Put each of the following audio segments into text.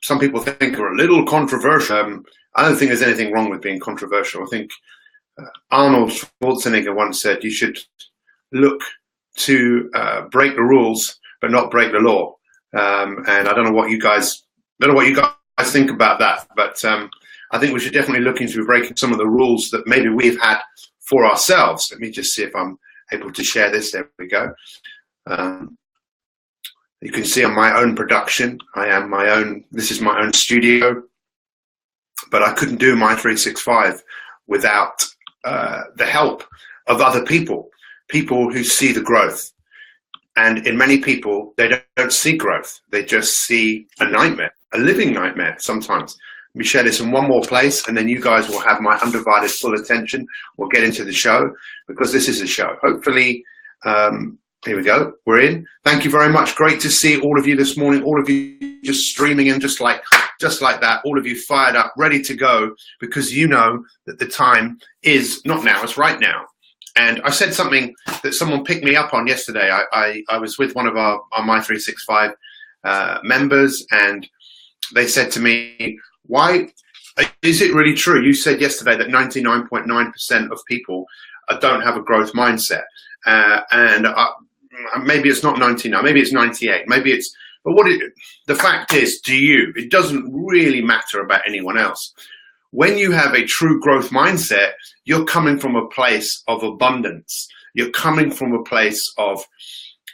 some people think are a little controversial. I don't think there's anything wrong with being controversial. I think Arnold Schwarzenegger once said you should look to break the rules but not break the law. And I don't know what you guys think about that, but I think we should definitely look into breaking some of the rules that maybe we've had for ourselves. Let me just see if I'm able to share this. There we go. You can see on my own production, this is my own studio, but I couldn't do my 365 without the help of other people who see the growth. And in many people, they don't see growth. They just see a nightmare, a living nightmare sometimes. Let me share this in one more place, and then you guys will have my undivided full attention. We'll get into the show, because this is a show. Hopefully, here we go. We're in. Thank you very much. Great to see all of you this morning. All of you just streaming in just like that. All of you fired up, ready to go, because you know that the time is not now, it's right now. And I said something that someone picked me up on yesterday. I was with one of our My365 members, and they said to me, why is it really true? You said yesterday that 99.9% of people don't have a growth mindset. And maybe it's not 99, maybe it's 98, maybe it's, but the fact is, it doesn't really matter about anyone else. When you have a true growth mindset, you're coming from a place of abundance. You're coming from a place of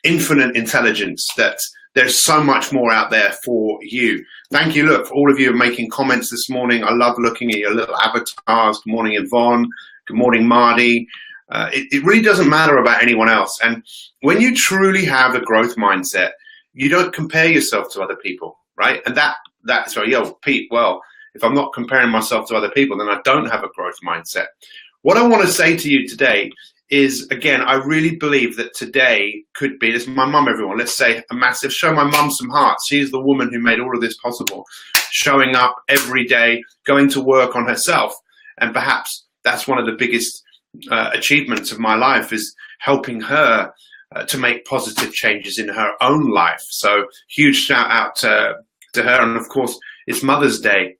infinite intelligence, that there's so much more out there for you. Thank you. Look, for all of you are making comments this morning. I love looking at your little avatars. Good morning, Yvonne. Good morning, Marty. It really doesn't matter about anyone else. And when you truly have a growth mindset, you don't compare yourself to other people, right? And that's right. Yo, Pete, well, if I'm not comparing myself to other people, then I don't have a growth mindset. What I want to say to you today is, again, I really believe that today could be, this is my mum, everyone, let's say a massive, show my mum some hearts. She's the woman who made all of this possible, showing up every day, going to work on herself. And perhaps that's one of the biggest achievements of my life, is helping her to make positive changes in her own life. So huge shout out to her. And of course, it's Mother's Day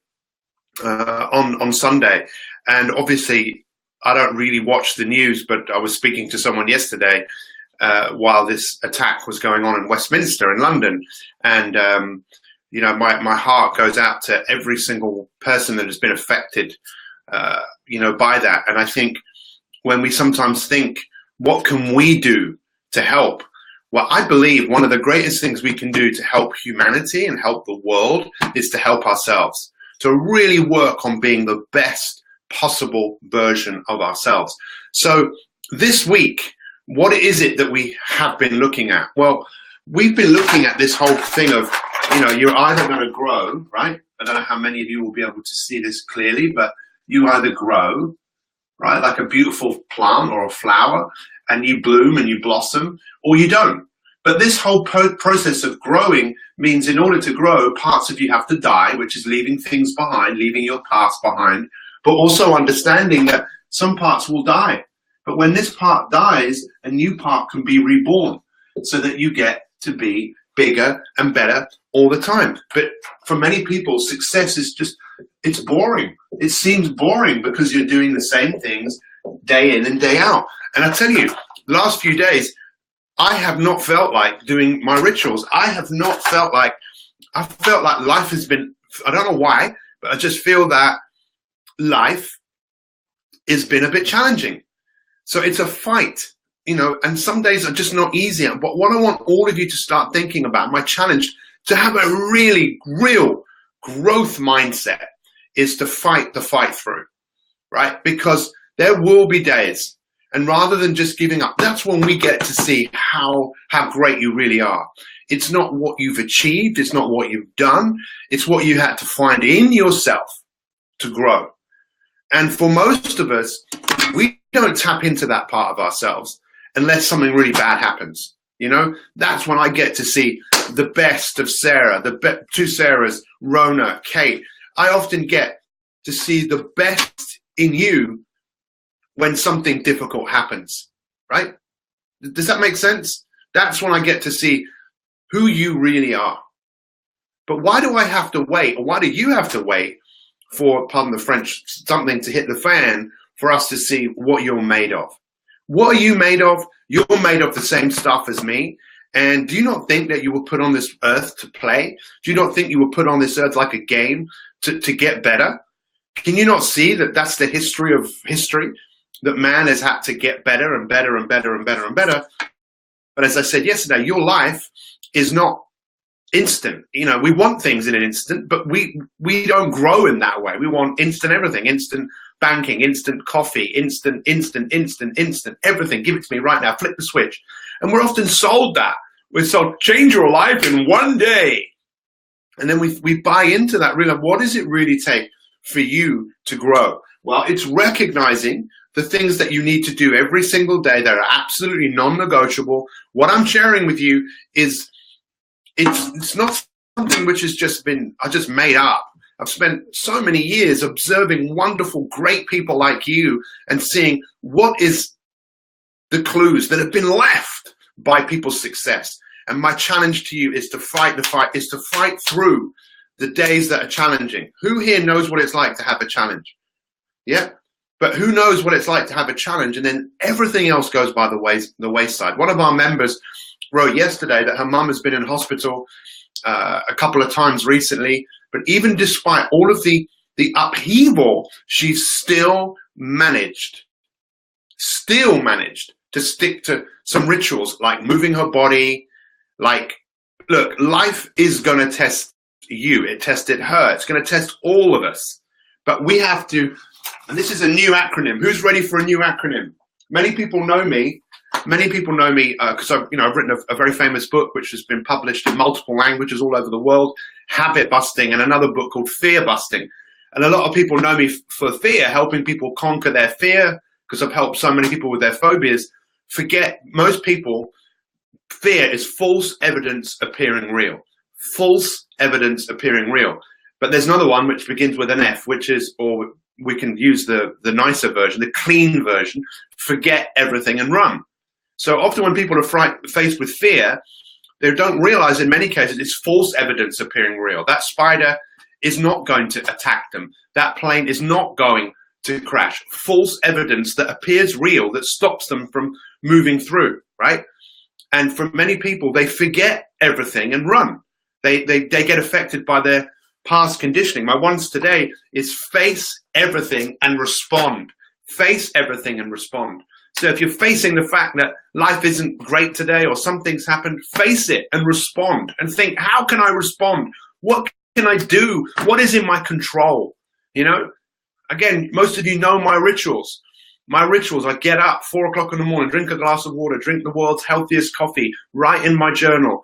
on Sunday. And obviously, I don't really watch the news, but I was speaking to someone yesterday while this attack was going on in Westminster in London. And, you know, my heart goes out to every single person that has been affected, you know, by that. And I think when we sometimes think, what can we do to help? Well, I believe one of the greatest things we can do to help humanity and help the world is to help ourselves, to really work on being the best possible version of ourselves. So this week, what is it that we have been looking at? Well, we've been looking at this whole thing of, you know, you're either going to grow, right? I don't know how many of you will be able to see this clearly, but you either grow, right, like a beautiful plant or a flower, and you bloom and you blossom, or you don't. But this whole process of growing means, in order to grow, parts of you have to die, which is leaving things behind, leaving your past behind, but also understanding that some parts will die. But when this part dies, a new part can be reborn, so that you get to be bigger and better all the time. But for many people, success is just, it's boring. It seems boring because you're doing the same things day in and day out. And I tell you, the last few days, I have not felt like doing my rituals. I felt like life has been, I don't know why, but I just feel that life has been a bit challenging. So it's a fight, you know, and some days are just not easy. But what I want all of you to start thinking about, my challenge, to have a really real growth mindset, is to fight the fight through, right? Because there will be days, and rather than just giving up, that's when we get to see how great you really are. It's not what you've achieved. It's not what you've done. It's what you had to find in yourself to grow. And for most of us, we don't tap into that part of ourselves unless something really bad happens. You know, that's when I get to see the best of Sarah, two Sarahs, Rona, Kate. I often get to see the best in you when something difficult happens, right? Does that make sense? That's when I get to see who you really are. But why do I have to wait, or why do you have to wait for, pardon the French, something to hit the fan for us to see what you're made of? What are you made of? You're made of the same stuff as me. And do you not think that you were put on this earth to play? Do you not think you were put on this earth like a game to get better? Can you not see that that's the history of history, that man has had to get better and better and better and better and better? But as I said yesterday, your life is not instant. You know, we want things in an instant, but we don't grow in that way. We want instant everything, instant banking, instant coffee, instant, everything. Give it to me right now. Flip the switch. And we're often sold that. We're sold, change your life in one day. And then we buy into that. Really, what does it really take for you to grow? Well, it's recognizing the things that you need to do every single day that are absolutely non-negotiable. What I'm sharing with you is it's not something which has just been, I just made up. I've spent so many years observing wonderful, great people like you and seeing what is the clues that have been left by people's success. And my challenge to you is to fight the fight, is to fight through the days that are challenging. Who here knows what it's like to have a challenge? Yeah. But who knows what it's like to have a challenge and then everything else goes by the wayside. One of our members wrote yesterday that her mum has been in hospital a couple of times recently, but even despite all of the upheaval, she's still managed to stick to some rituals like moving her body. Like, look, life is going to test you. It tested her. It's going to test all of us. But we have to, and this is a new acronym. Who's ready for a new acronym? Many people know me. Because I've written a very famous book which has been published in multiple languages all over the world, Habit Busting, and another book called Fear Busting. And a lot of people know me for fear, helping people conquer their fear, because I've helped so many people with their phobias. Forget, most people, fear is false evidence appearing real. False evidence appearing real. But there's another one which begins with an F, which is, or we can use the nicer version, the clean version, forget everything and run. So often when people are faced with fear, they don't realize in many cases it's false evidence appearing real. That spider is not going to attack them. That plane is not going to crash. False evidence that appears real, that stops them from moving through, right? And for many people, they forget everything and run. They get affected by their past conditioning. My ones today is face everything and respond. Face everything and respond. So if you're facing the fact that life isn't great today or something's happened, face it and respond and think, how can I respond? What can I do? What is in my control? You know, again, most of you know my rituals. My rituals, I get up 4 o'clock in the morning, drink a glass of water, drink the world's healthiest coffee, write in my journal,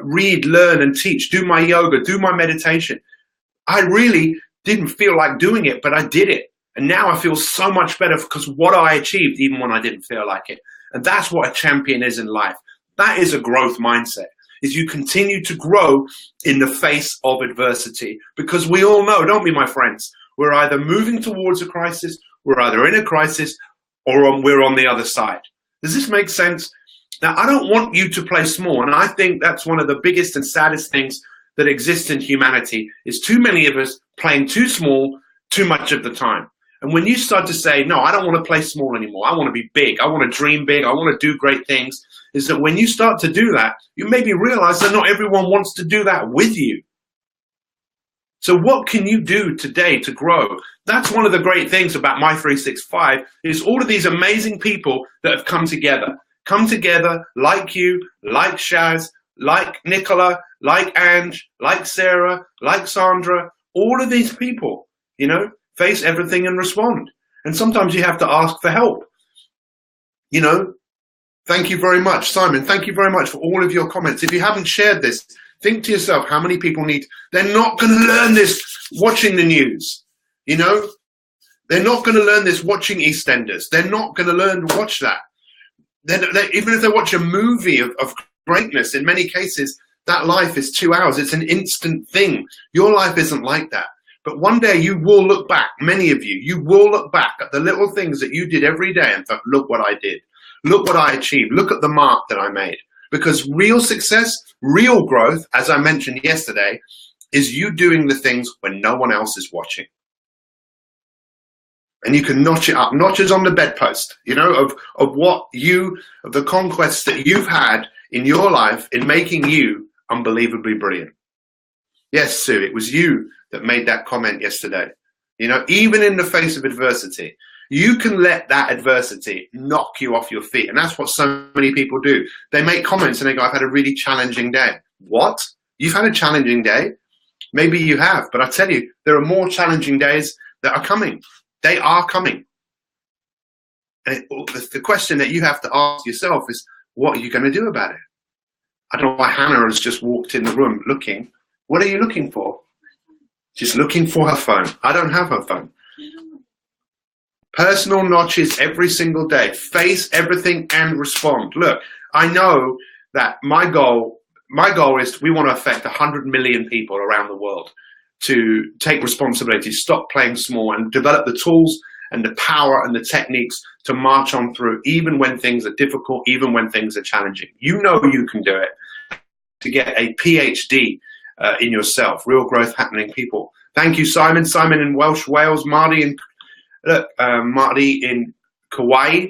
read, learn and teach, do my yoga, do my meditation. I really didn't feel like doing it, but I did it. And now I feel so much better because what I achieved, even when I didn't feel like it. And that's what a champion is in life. That is a growth mindset, is you continue to grow in the face of adversity. Because we all know, don't we, my friends? We're either moving towards a crisis, we're either in a crisis, or we're on the other side. Does this make sense? Now, I don't want you to play small. And I think that's one of the biggest and saddest things that exist in humanity, is too many of us playing too small too much of the time. And when you start to say, no, I don't want to play small anymore. I want to be big. I want to dream big. I want to do great things. Is that when you start to do that, you maybe realize that not everyone wants to do that with you. So what can you do today to grow? That's one of the great things about My 365 is all of these amazing people that have come together like you, like Shaz, like Nicola, like Ange, like Sarah, like Sandra, all of these people, you know, face everything and respond. And sometimes you have to ask for help. You know, thank you very much, Simon. Thank you very much for all of your comments. If you haven't shared this, think to yourself how many people need. They're not going to learn this watching the news. You know, they're not going to learn this watching EastEnders. They're not going to learn to watch that. Even if they watch a movie of greatness, in many cases, that life is 2 hours. It's an instant thing. Your life isn't like that. But one day you will look back, many of you will look back at the little things that you did every day and think, look what I did. Look what I achieved. Look at the mark that I made. Because real success, real growth, as I mentioned yesterday, is you doing the things when no one else is watching. And you can notch it up, notches on the bedpost, you know, of the conquests that you've had in your life in making you unbelievably brilliant. Yes, Sue, it was you that made that comment yesterday. You know, even in the face of adversity, you can let that adversity knock you off your feet. And that's what so many people do. They make comments and they go, I've had a really challenging day. What? You've had a challenging day? Maybe you have, but I tell you, there are more challenging days that are coming. They are coming. And the question that you have to ask yourself is, what are you going to do about it? I don't know why Hannah has just walked in the room looking. What are you looking for? She's looking for her phone. I don't have her phone. Personal notches every single day. Face everything and respond. Look, I know that my goal is we want to affect 100 million people around the world to take responsibility, stop playing small, and develop the tools and the power and the techniques to march on through, even when things are difficult, even when things are challenging. You know you can do it. To get a PhD in yourself, real growth happening people. Thank you, Simon. Simon in Welsh, Wales. Marty in Kauai,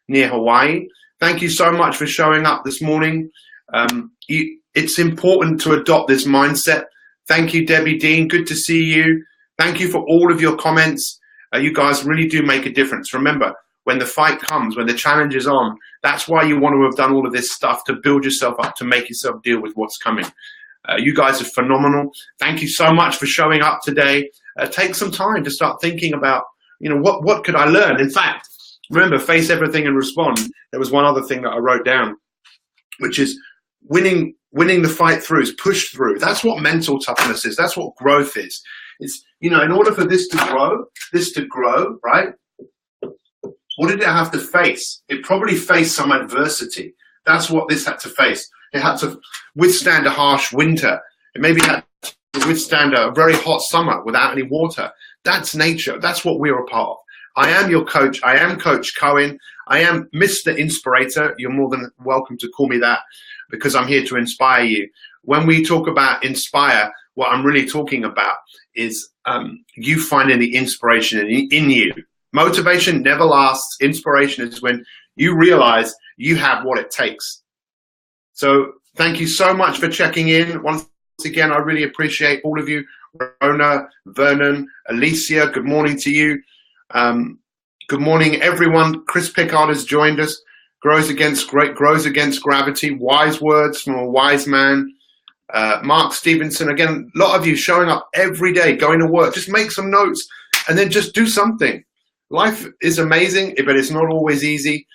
near Hawaii. Thank you so much for showing up this morning. It's important to adopt this mindset. Thank you, Debbie Dean. Good to see you. Thank you for all of your comments. You guys really do make a difference. Remember, when the fight comes, when the challenge is on, that's why you want to have done all of this stuff, to build yourself up, to make yourself deal with what's coming. You guys are phenomenal. Thank you so much for showing up today. Take some time to start thinking about, you know, what could I learn? In fact, remember, face everything and respond. There was one other thing that I wrote down, which is winning the fight through, is push through. That's what mental toughness is. That's what growth is. It's, you know, in order for this to grow, right? What did it have to face? It probably faced some adversity. That's what this had to face. It had to withstand a harsh winter. It maybe had to withstand a very hot summer without any water. That's nature. That's what we're a part of. I am your coach. I am Coach Cohen. I am Mr. Inspirator. You're more than welcome to call me that, because I'm here to inspire you. When we talk about inspire, what I'm really talking about is you finding the inspiration in you. Motivation never lasts. Inspiration is when you realize you have what it takes. So thank you so much for checking in. Once again, I really appreciate all of you. Rona, Vernon, Alicia, good morning to you. Good morning, everyone. Chris Pickard has joined us. Grows against gravity. Wise words from a wise man. Mark Stevenson, again, a lot of you showing up every day, going to work. Just make some notes and then just do something. Life is amazing, but it's not always easy.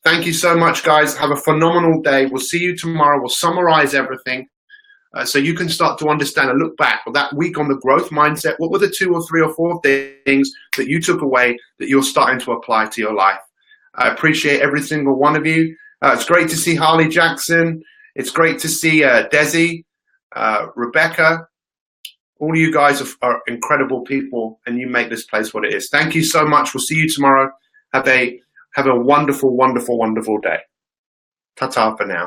Thank you so much, guys. Have a phenomenal day. We'll see you tomorrow. We'll summarize everything so you can start to understand and look back on that week on the growth mindset. What were the 2 or 3 or 4 things that you took away that you're starting to apply to your life? I appreciate every single one of you. It's great to see Harley Jackson. It's great to see Desi, Rebecca. All of you guys are incredible people, and you make this place what it is. Thank you so much. We'll see you tomorrow. Have a wonderful, wonderful, wonderful day. Ta-ta for now.